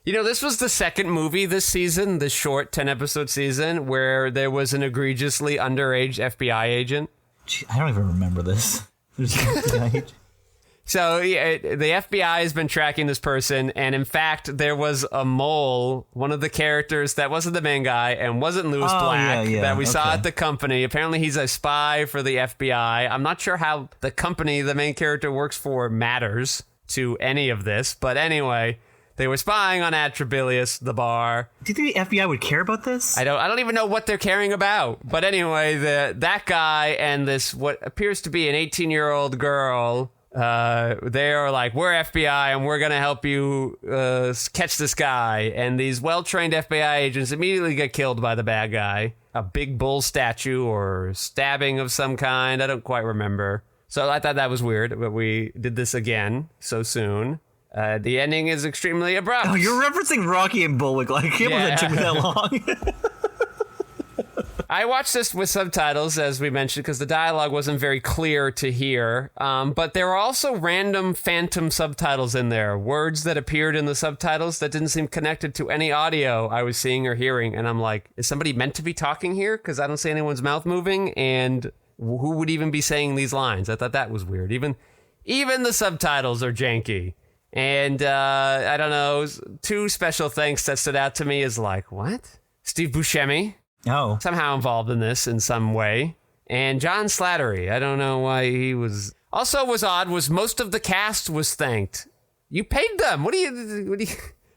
You know, this was the second movie this season, the short 10-episode season, where there was an egregiously underage FBI agent. Gee, I don't even remember this. There's an FBI agent. So yeah, the FBI has been tracking this person, and in fact, there was a mole, one of the characters that wasn't the main guy and wasn't Louis Black, that we saw at the company. Apparently, he's a spy for the FBI. I'm not sure how the company the main character works for matters to any of this, but anyway, they were spying on Atrabilious, the bar. Do you think the FBI would care about this? I don't even know what they're caring about. But anyway, that guy and this what appears to be an 18-year-old girl. They are like, we're FBI and we're going to help you catch this guy. And these well-trained FBI agents immediately get killed by the bad guy. A big bull statue or stabbing of some kind. I don't quite remember. So I thought that was weird, but we did this again so soon. The ending is extremely abrupt. Oh, you're referencing Rocky and Bullwinkle. I can't believe that took me that long. I watched this with subtitles, as we mentioned, because the dialogue wasn't very clear to hear. But there were also random phantom subtitles in there, words that appeared in the subtitles that didn't seem connected to any audio I was seeing or hearing. And I'm like, is somebody meant to be talking here? Because I don't see anyone's mouth moving. And who would even be saying these lines? I thought that was weird. Even the subtitles are janky. And I don't know, two special things that stood out to me is like, what? Steve Buscemi. Oh. Somehow involved in this in some way. And John Slattery. I don't know why he was. Also was odd was most of the cast was thanked. You paid them. What do you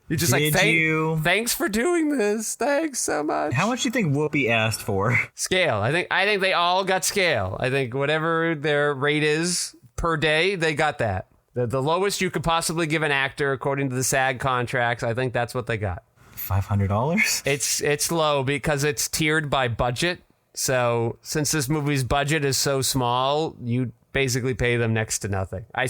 you're just like, thanks for doing this. Thanks so much. How much do you think Whoopi asked for? Scale. I think they all got scale. I think whatever their rate is per day, they got that. The lowest you could possibly give an actor according to the SAG contracts, I think that's what they got. $500? It's low because it's tiered by budget. So since this movie's budget is so small, you basically pay them next to nothing. I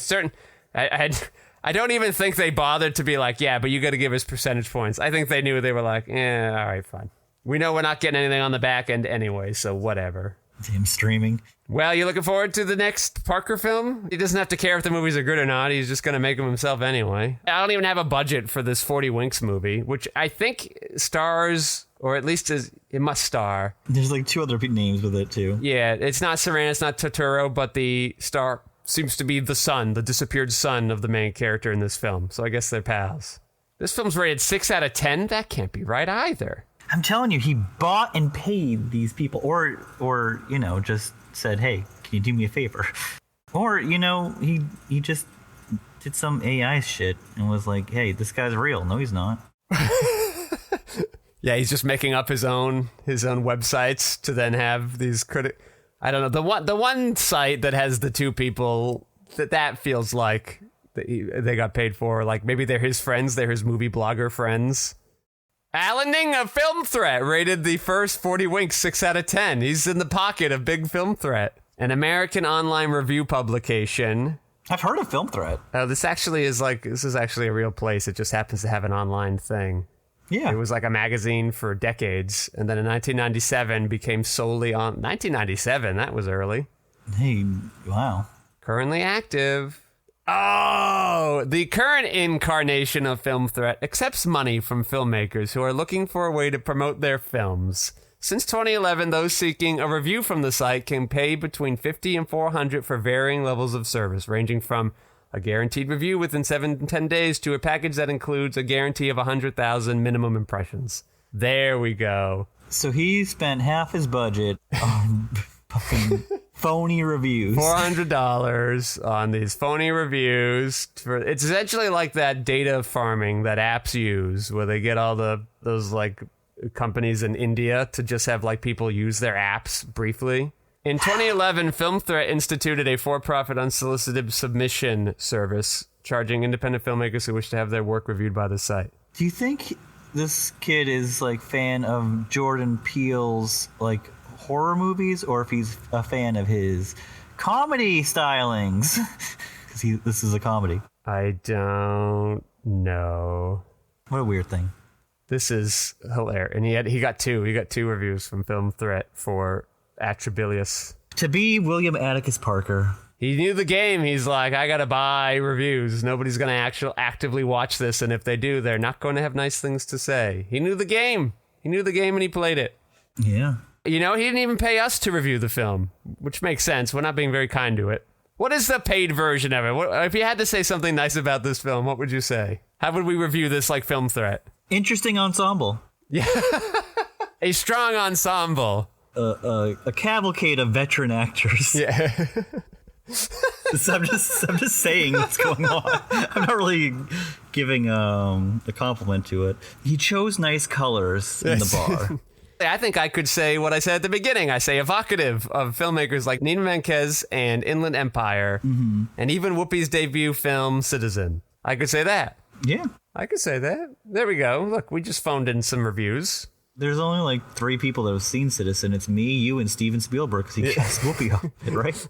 don't even think they bothered to be like, yeah, but you got to give us percentage points. I think they knew. They were like, all right, fine. We know we're not getting anything on the back end anyway, so whatever. Damn streaming. Well, you looking forward to the next Parker film? He doesn't have to care if the movies are good or not. He's just going to make them himself anyway. I don't even have a budget for this 40 Winks movie, which I think stars, or at least it must star. There's like two other names with it, too. Yeah, it's not Serena, it's not Totoro, but the star seems to be the son, the disappeared son of the main character in this film. So I guess they're pals. This film's rated 6 out of 10? That can't be right either. I'm telling you, he bought and paid these people. Or you know, just said, hey, can you do me a favor? Or, you know, he just did some AI shit and was like, hey, this guy's real. No, he's not. Yeah, he's just making up his own websites to then have these I don't know. The one site that has the two people, that feels like they got paid for. Like maybe they're his friends. They're his movie blogger friends. Alan Ning of Film Threat rated the first 40 Winks 6 out of 10. He's in the pocket of Big Film Threat. an American online review publication. I've heard of Film Threat. This is actually a real place. It just happens to have an online thing. Yeah. It was like a magazine for decades, and then in 1997 became solely on... 1997, that was early. Hey, wow. Currently active. Oh! The current incarnation of Film Threat accepts money from filmmakers who are looking for a way to promote their films. Since 2011, those seeking a review from the site can pay between $50 and $400 for varying levels of service, ranging from a guaranteed review within 7 to 10 days to a package that includes a guarantee of 100,000 minimum impressions. There we go. So he spent half his budget on fucking phony reviews. $400 on these phony reviews. It's essentially like that data farming that apps use, where they get all those like companies in India to just have like people use their apps briefly. In 2011, Film Threat instituted a for-profit unsolicited submission service, charging independent filmmakers who wish to have their work reviewed by the site. Do you think this kid is like fan of Jordan Peele's like horror movies, or if he's a fan of his comedy stylings? Because this is a comedy. I don't know. What a weird thing. This is hilarious. And he got two reviews from Film Threat for Atrabilious. To be William Atticus Parker. He knew the game. He's like, I gotta buy reviews. Nobody's gonna actively watch this, and if they do, they're not going to have nice things to say. He knew the game. He knew the game, and he played it. Yeah. You know, he didn't even pay us to review the film, which makes sense. We're not being very kind to it. What is the paid version of it? If you had to say something nice about this film, what would you say? How would we review this like Film Threat? Interesting ensemble. Yeah. A strong ensemble. A cavalcade of veteran actors. Yeah. So I'm just saying what's going on. I'm not really giving a compliment to it. He chose nice colors in the bar. I think I could say what I said at the beginning. I say evocative of filmmakers like Nina Menquez and Inland Empire, and even Whoopi's debut film, Citizen. I could say that. Yeah. I could say that. There we go. Look, we just phoned in some reviews. There's only like 3 people that have seen Citizen. It's me, you, and Steven Spielberg, because he cast Whoopi on it, right?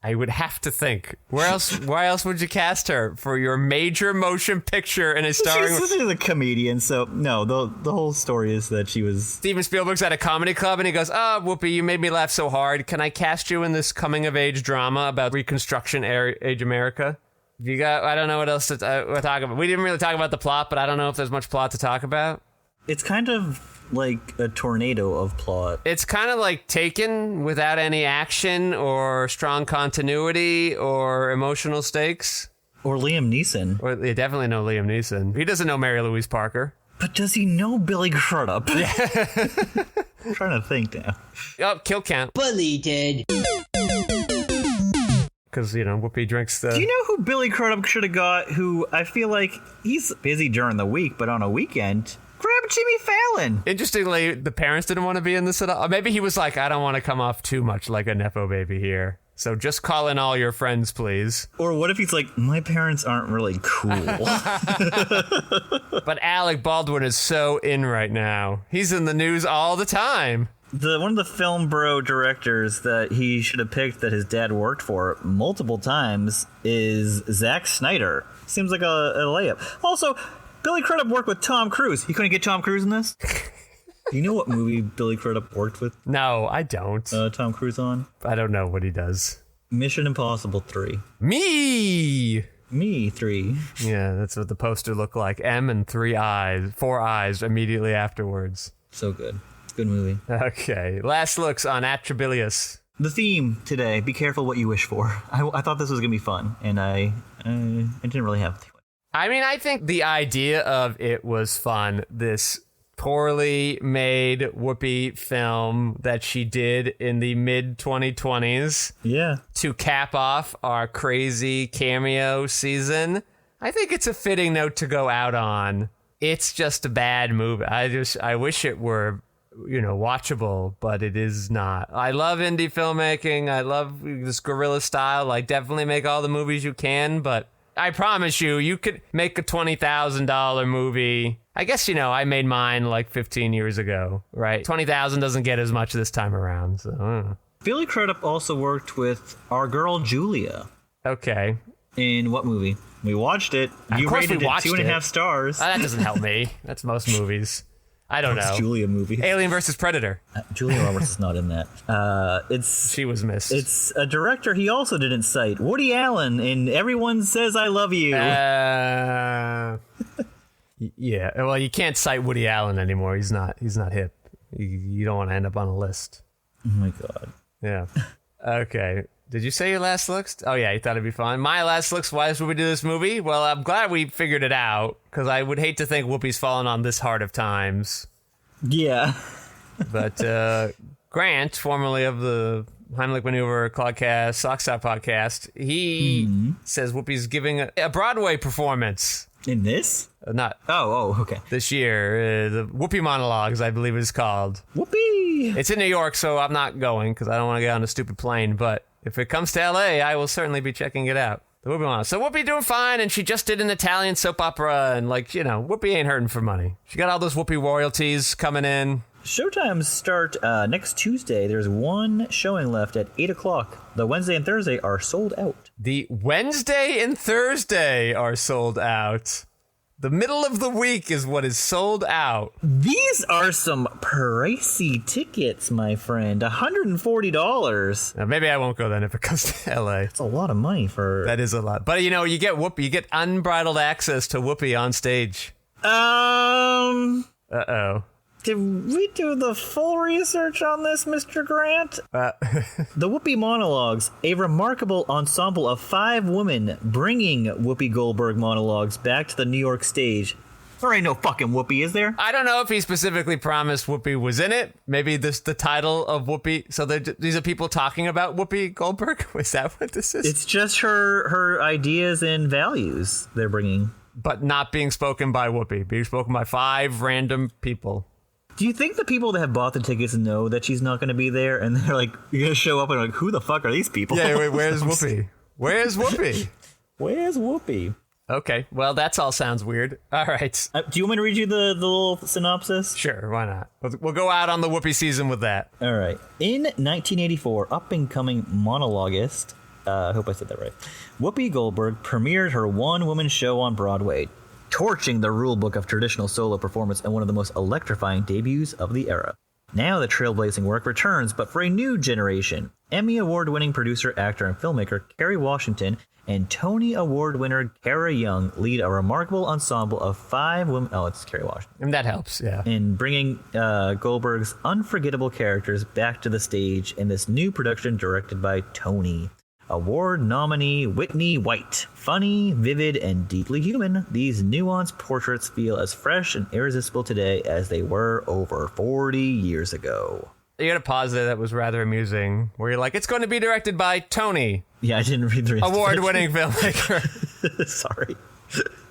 I would have to think. Where else would you cast her for your major motion picture and a starring? She's a comedian, so no. The whole story is that she was. Steven Spielberg's at a comedy club, and he goes, "Oh, Whoopi, you made me laugh so hard. Can I cast you in this coming of age drama about Reconstruction age America?" You got? I don't know what else to talk about. We didn't really talk about the plot, but I don't know if there's much plot to talk about. It's kind of like a tornado of plot. It's kind of like Taken without any action or strong continuity or emotional stakes. Or Liam Neeson. Or you definitely know Liam Neeson. He doesn't know Mary Louise Parker. But does he know Billy Crudup? Yeah. I'm trying to think now. Oh, kill count. Bully did. Because, Whoopi drinks the... Do you know who Billy Crudup should have got? Who I feel like he's busy during the week, but on a weekend... Grab Jimmy Fallon. Interestingly, the parents didn't want to be in this at all. Or maybe he was like, I don't want to come off too much like a Nepo baby here. So just call in all your friends, please. Or what if he's like, my parents aren't really cool. But Alec Baldwin is so in right now. He's in the news all the time. One of the film bro directors that he should have picked that his dad worked for multiple times is Zack Snyder. Seems like a layup. Also, Billy Crudup worked with Tom Cruise. You couldn't get Tom Cruise in this? Do you know what movie Billy Crudup worked with? No, I don't. Tom Cruise on? I don't know what he does. Mission Impossible 3. Me 3. Yeah, that's what the poster looked like. M and 4 eyes immediately afterwards. So good. It's a good movie. Okay, last looks on Atrabilious. The theme today, be careful what you wish for. I thought this was going to be fun, and I didn't really have to. I mean, I think the idea of it was fun. This poorly made Whoopi film that she did in the mid-2020s. Yeah. To cap off our crazy cameo season. I think it's a fitting note to go out on. It's just a bad movie. I wish it were, watchable, but it is not. I love indie filmmaking. I love this guerrilla style. Like, definitely make all the movies you can, but I promise you could make a $20,000 movie. I guess, I made mine like 15 years ago, right? $20,000 doesn't get as much this time around. So, Billy Crudup also worked with our girl Julia. Okay. In what movie? We watched it. Of You course rated we it watched 2.5 stars. That doesn't help me. That's most movies. I don't know. It's Julia movie. Alien versus Predator. Julia Roberts is not in that. She was missed. It's a director he also didn't cite. Woody Allen in Everyone Says I Love You. Yeah. Well, you can't cite Woody Allen anymore. He's not hip. You don't want to end up on a list. Oh my god. Yeah. Okay. Did you say your last looks? Oh, yeah, you thought it'd be fun. My last looks, why would we do this movie? Well, I'm glad we figured it out, because I would hate to think Whoopi's fallen on this hard of times. Yeah. But Grant, formerly of the Heimlich Maneuver, Clawcast, Sockstop podcast, he says Whoopi's giving a Broadway performance. In this? Not okay. this year. The Whoopi Monologues, I believe it's called. Whoopee! It's in New York, so I'm not going, because I don't want to get on a stupid plane, but if it comes to LA, I will certainly be checking it out. The Whoopi Monologues. So Whoopi doing fine, and she just did an Italian soap opera, and Whoopi ain't hurting for money. She got all those Whoopi royalties coming in. Showtimes start next Tuesday. There's one showing left at 8 o'clock. The Wednesday and Thursday are sold out. The Wednesday and Thursday are sold out. The middle of the week is what is sold out. These are some pricey tickets, my friend. $140. Now, maybe I won't go then if it comes to LA. That's a lot of money for... That is a lot. But, you get Whoopi. You get unbridled access to Whoopi on stage. Uh-oh. Did we do the full research on this, Mr. Grant? The Whoopi Monologues, a remarkable ensemble of 5 women bringing Whoopi Goldberg monologues back to the New York stage. There ain't no fucking Whoopi, is there? I don't know if he specifically promised Whoopi was in it. Maybe this the title of Whoopi. So these are people talking about Whoopi Goldberg? Was that what this is? It's just her ideas and values they're bringing. But not being spoken by Whoopi. Being spoken by 5 random people. Do you think the people that have bought the tickets know that she's not going to be there, and they're like, you're going to show up and like, who the fuck are these people? Yeah, wait, where's Whoopi? Where's Whoopi? Where's Whoopi? Okay, well, that all sounds weird. All right. Do you want me to read you the little synopsis? Sure, why not? We'll go out on the Whoopi season with that. All right. In 1984, up-and-coming monologuist, I hope I said that right, Whoopi Goldberg premiered her one-woman show on Broadway, torching the rulebook of traditional solo performance and one of the most electrifying debuts of the era. Now the trailblazing work returns, but for a new generation. Emmy Award-winning producer, actor, and filmmaker Kerry Washington and Tony Award winner Kara Young lead a remarkable ensemble of 5 women. Oh, it's Kerry Washington. And that helps, yeah. In bringing Goldberg's unforgettable characters back to the stage in this new production directed by Tony. Award nominee Whitney White. Funny, vivid, and deeply human, these nuanced portraits feel as fresh and irresistible today as they were over 40 years ago. You had a pause there that was rather amusing, where you're like, it's going to be directed by Tony. Yeah, I didn't read the rest. Award-winning filmmaker. Sorry.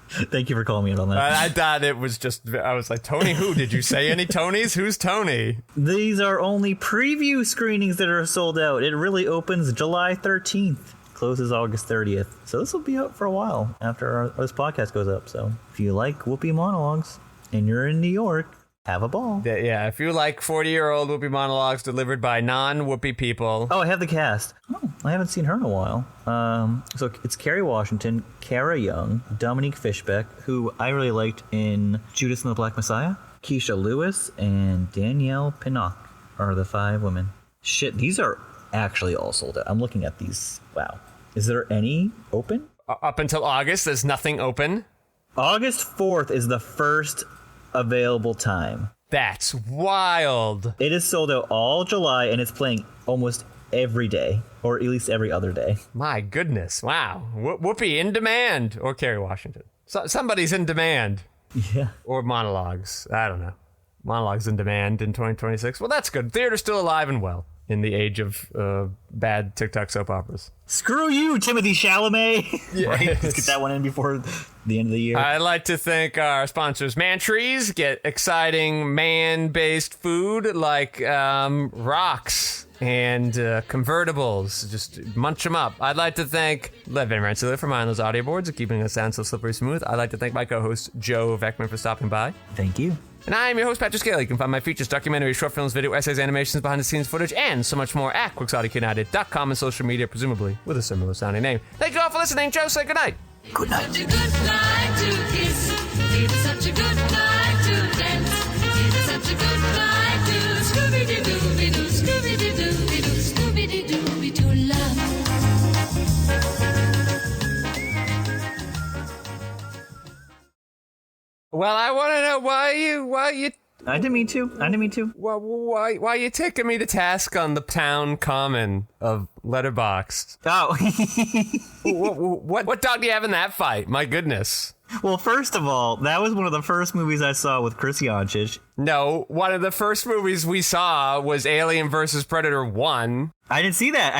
Thank you for calling me out on that. I thought it was just, I was like, Tony who? Did you say any Tonys? Who's Tony? These are only preview screenings that are sold out. It really opens July 13th. Closes August 30th. So this will be out for a while after this podcast goes up. So if you like Whoopi monologues and you're in New York, have a ball. Yeah, if you like 40-year-old Whoopi monologues delivered by non-Whoopi people. Oh, I have the cast. Oh, I haven't seen her in a while. So it's Kerry Washington, Kara Young, Dominique Fishbeck, who I really liked in Judas and the Black Messiah, Keisha Lewis, and Danielle Pinnock are the 5 women. Shit, these are actually all sold out. I'm looking at these. Wow. Is there any open? Up until August, there's nothing open. August 4th is the first available time. That's wild. It is sold out all July, and it's playing almost every day, or at least every other day. My goodness. Wow. Whoopi in demand. Or Kerry Washington. Somebody's in demand. Yeah. Or monologues. I don't know. Monologues in demand in 2026. Well, that's good. Theater's still alive and well in the age of bad TikTok soap operas. Screw you, Timothy Chalamet. Yeah. Right? Let's get that one in before the end of the year. I'd like to thank our sponsors, Man Trees. Get exciting man-based food like rocks and convertibles. Just munch them up. I'd like to thank Levin Rensselaer for mindless audio boards and keeping us sound so slippery smooth. I'd like to thank my co-host, Joe Vekeman, for stopping by. Thank you. And I am your host, Patrick Scale. You can find my features, documentaries, short films, video essays, animations, behind-the-scenes footage, and so much more at QuixoticUnited.com and social media, presumably with a similar sounding name. Thank you all for listening. Joe, say goodnight. Good night. Such a good night to kiss. It is such a good night to dance. It is such a good night to Scooby-Doo-Doo-Doo, Scooby-Doo-Doo-Doo, Scooby-Doo-Doo-Doo love. Well, I want to know why you I didn't mean to. why you taking me to task on the town common of Letterboxd? Oh. What dog do you have in that fight? My goodness. Well, first of all, that was one of the first movies I saw with Chris Yancic. No, one of the first movies we saw was Alien vs. Predator 1. I didn't see that.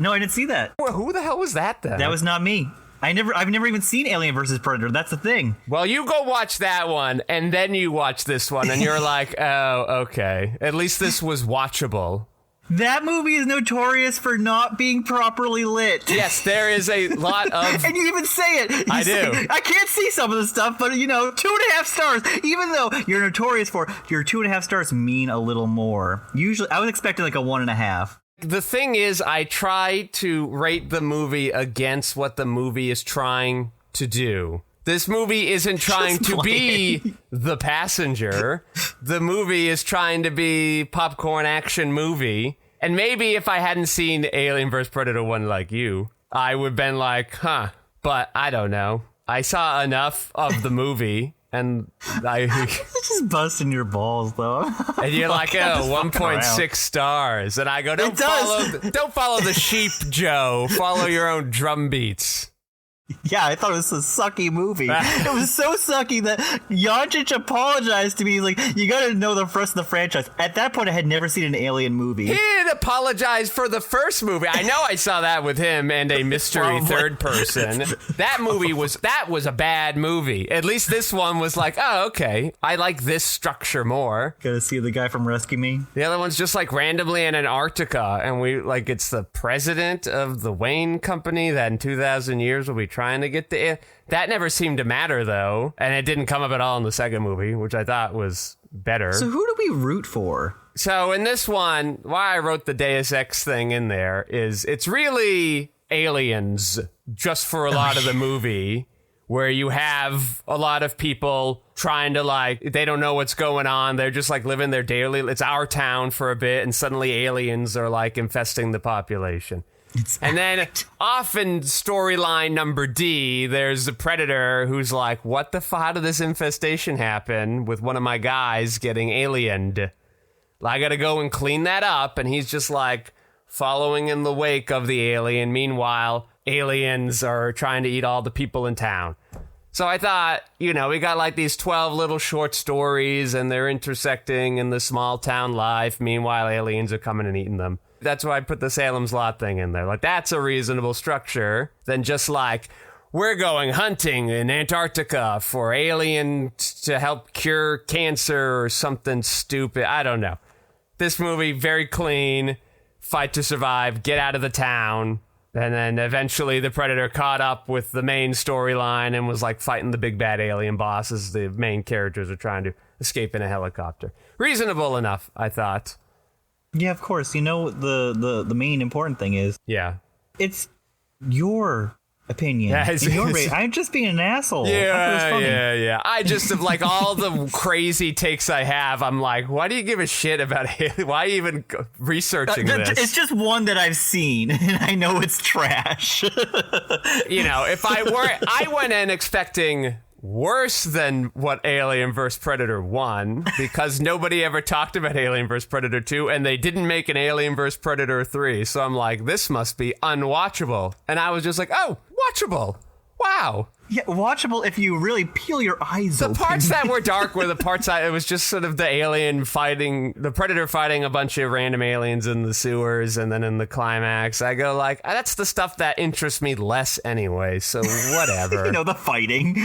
No, I didn't see that. Well, who the hell was that then? That was not me. I've never even seen Alien vs. Predator. That's the thing. Well, you go watch that one, and then you watch this one, and you're like, oh, okay. At least this was watchable. That movie is notorious for not being properly lit. Yes, there is a lot of... And you even say it. I do. I can't see some of the stuff, but, 2.5 stars. Even though you're notorious for your 2.5 stars mean a little more. Usually, I was expecting like a 1.5. The thing is, I try to rate the movie against what the movie is trying to do. This movie isn't trying to be The Passenger. The movie is trying to be popcorn action movie. And maybe if I hadn't seen Alien vs. Predator 1 like you, I would have been like, huh. But I don't know. I saw enough of the movie. And It's just busting your balls, though. And you're like, 1.6 stars. And I go, don't follow the sheep, Joe. Follow your own drum beats. Yeah, I thought it was a sucky movie. It was so sucky that Yancic apologized to me. He's like, you gotta know the rest of the franchise. At that point, I had never seen an Alien movie. He didn't apologize for the first movie. I know I saw that with him and a mystery third person. That was a bad movie. At least this one was like, oh, okay. I like this structure more. Gotta see the guy from Rescue Me. The other one's just like randomly in Antarctica, and it's the president of the Wayne Company that in 2,000 years will be trying to get the... That never seemed to matter, though, and it didn't come up at all in the second movie, which I thought was better. So who do we root for? So in this one, why I wrote the Deus Ex thing in there is it's really aliens just for a lot of the movie, where you have a lot of people trying to they don't know what's going on. They're just living their daily... It's our town for a bit, and suddenly aliens are infesting the population. And then off in storyline number D, there's the Predator who's like, what the fuck? How did this infestation happen with one of my guys getting aliened? I gotta go and clean that up. And he's just following in the wake of the alien. Meanwhile, aliens are trying to eat all the people in town. So I thought, we got these 12 little short stories and they're intersecting in the small town life. Meanwhile, aliens are coming and eating them. That's why I put the Salem's Lot thing in there. That's a reasonable structure than just we're going hunting in Antarctica for alien to help cure cancer or something stupid. I don't know. This movie, very clean, fight to survive, get out of the town. And then eventually the Predator caught up with the main storyline and was fighting the big bad alien boss as the main characters are trying to escape in a helicopter. Reasonable enough, I thought. Yeah, of course. The main important thing is... Yeah. It's your opinion. Yeah, I'm just being an asshole. Yeah. I just have all the crazy takes I have. I'm why do you give a shit about it? Why are you even researching this? It's just one that I've seen, and I know it's trash. If I went in expecting worse than what Alien vs. Predator 1, because nobody ever talked about Alien vs. Predator 2, and they didn't make an Alien vs. Predator 3, so I'm this must be unwatchable. And I was just oh, watchable. Wow. Yeah, watchable if you really peel your eyes open. The parts that were dark were the parts it was just sort of the alien fighting, the Predator fighting a bunch of random aliens in the sewers, and then in the climax, I go that's the stuff that interests me less anyway, so whatever. The fighting.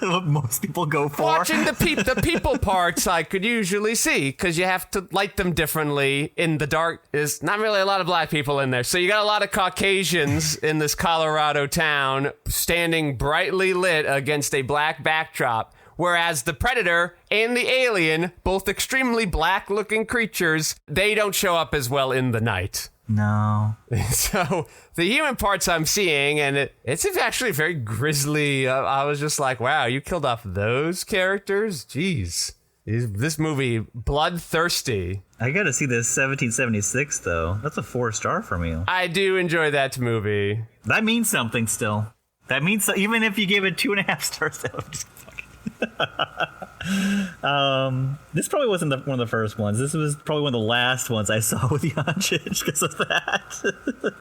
What most people go for. Watching the people parts I could usually see, because you have to light them differently. In the dark, there's not really a lot of black people in there, so you got a lot of Caucasians in this Colorado town standing brightly lit against a black backdrop Whereas the Predator and the Alien, both extremely black-looking creatures, they don't show up as well in the night. No. So the human parts I'm seeing, and it's actually very grisly. I was just like, wow, you killed off those characters? Jeez. This movie, bloodthirsty. I gotta see this 1776, though. That's a 4-star for me. I do enjoy that movie. That means something still. That means even if you gave it 2.5 stars, that would just fucking... This probably wasn't one of the first ones. This was probably one of the last ones I saw with Yonchich because of that.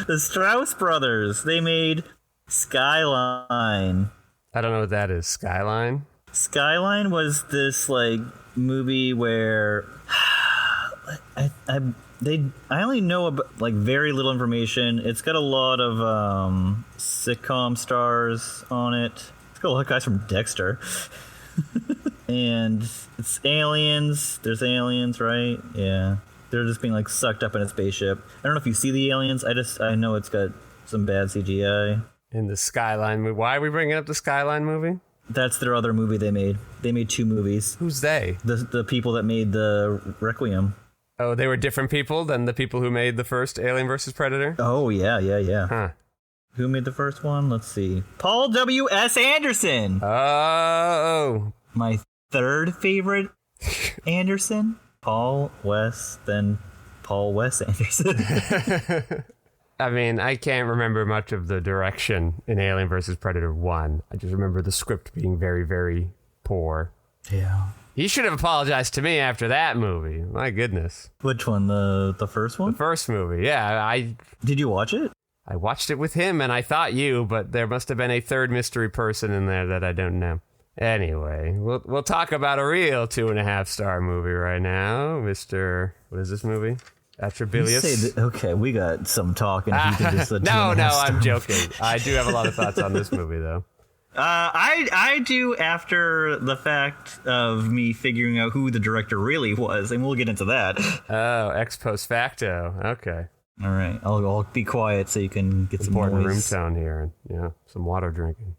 The Strauss brothers, they made Skyline. I don't know what that is. Skyline? Skyline was this like movie where I only know about like very little information. It's got a lot of sitcom stars on it. It's got a lot of guys from Dexter. And it's aliens. There's aliens, right? Yeah. They're just being like sucked up in a spaceship. I don't know if you see the aliens. I know it's got some bad CGI. In the Skyline movie. Why are we bringing up the Skyline movie? That's their other movie they made. They made 2 movies. Who's they? The people that made the Requiem. Oh, they were different people than the people who made the first Alien vs. Predator? Oh, yeah. Huh. Who made the first one? Let's see. Paul W.S. Anderson. Oh. My 3rd favorite Anderson. Paul Wes, then Paul Wes Anderson. I mean, I can't remember much of the direction in Alien vs. Predator 1. I just remember the script being very, very poor. Yeah. He should have apologized to me after that movie. My goodness. Which one? The first one? The first movie, yeah. Did you watch it? I watched it with him, and I thought you, but there must have been a third mystery person in there that I don't know. Anyway, we'll talk about a real 2.5-star movie right now, Mr. What is this movie? Atrabilious. Okay, we got some talking. If you can just No, I'm joking. I do have a lot of thoughts on this movie, though. I do after the fact of me figuring out who the director really was, and we'll get into that. Oh, ex post facto. Okay. All right, I'll be quiet so you can get some important room noise. tone here, and some water drinking.